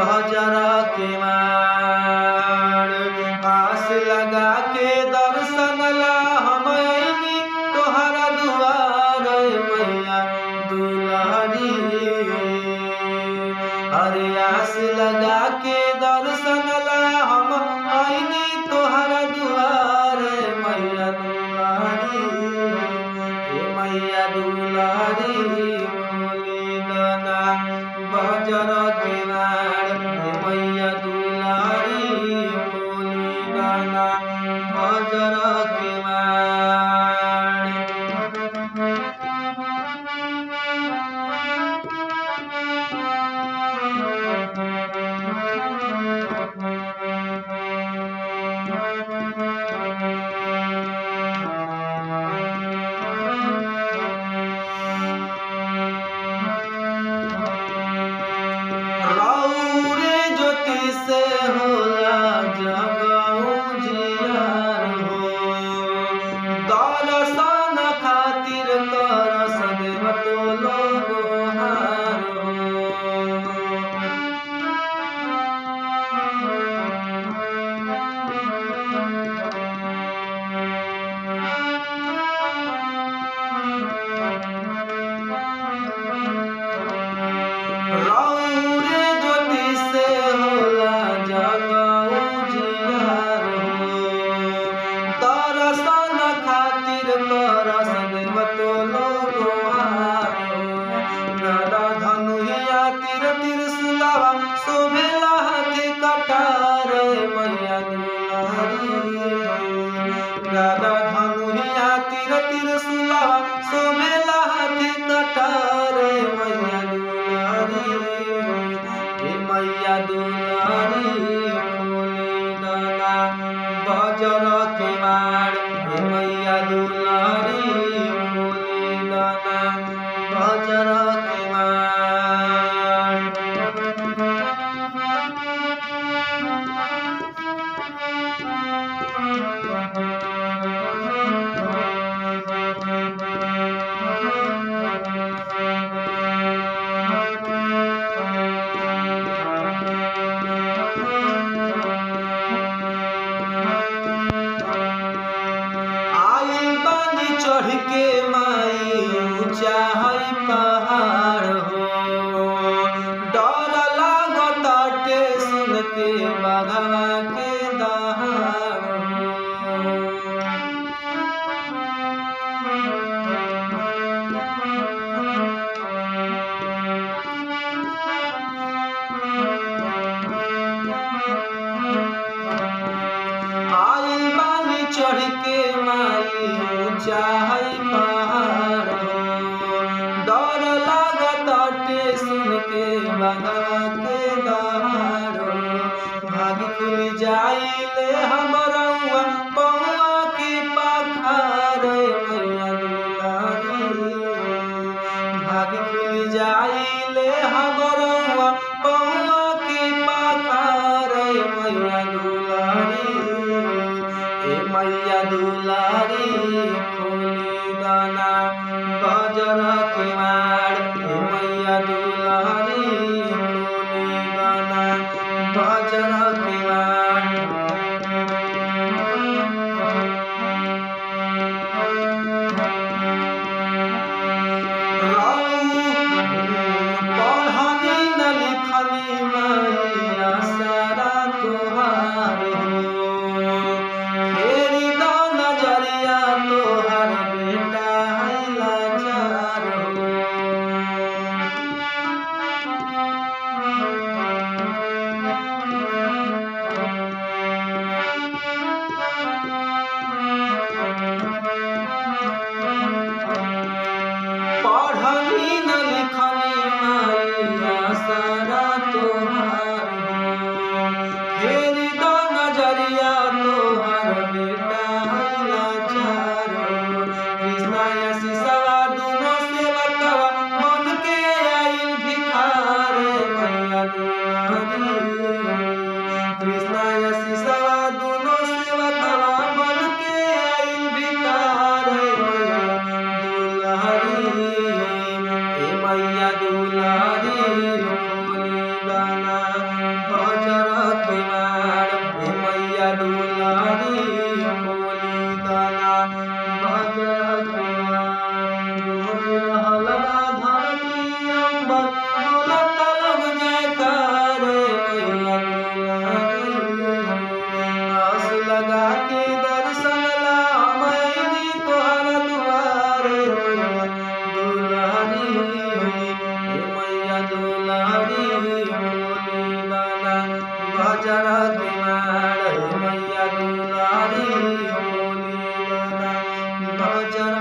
बजरा के मार आस लगा के दर्शन ला हम अइनी तोहरा दुआर मैया दुलारी। अरे आस लगा के दर्शन ला हम अइनी तोहरा दुआर मैया दुलारी। मैया दुलारी खोली दाना बजरा के मार मैया दुलारी खोली दाना बजरा के मार। से होला जगऊ जियार हो दर्शन खातिर कर सदैव तो लोहार शोभेला हाथी कटार मैया दुलारी। राधा धनुहिया तीर त्रिशूलवा शोभेला हाथी कटार मैया दुलारी। मैया दुलारी खोली दाना बजरा के मार मैया दुलारी खोली दाना बजरा के मार। चढ़ के माई ऊंचा है पहाड़ हो डर लागताटे सुन के बघवा के दहाड़ आई बानी चढ़ के माई ऊंचा है पहाड़ डर लागताटे सुन के बघवा के दहाड़। भाग खुल जाइले हमरा पौआ के पाखार मैया दुलारी। भाग खुल जाइले हमरा पौआ के पाखार मैया दुलारी। मैया दुलारी खोली दाना बजरा के मार मैया दुलारी खोली दाना बजरा के मार। पढ़नी न लिखनी मैया सारा तोहार हो तोहर बेटा है लाचार हो। पढ़नी न लिखनी मैया सारा तोहार हो फेरी दो नजरिया तोहर बेटा है लाचार हो। कृष्णा शीशवा दोनों सेवकवा मन के आइल भिखार मैया दुलारी। कृष्णा शीशवा दोनों सेवकवा मन के आइल भिखार मैया दुलारी। मैया दुलारी खोली दाना खोली दाना बजर के माड़ मैया दुलारी खोली दाना बजर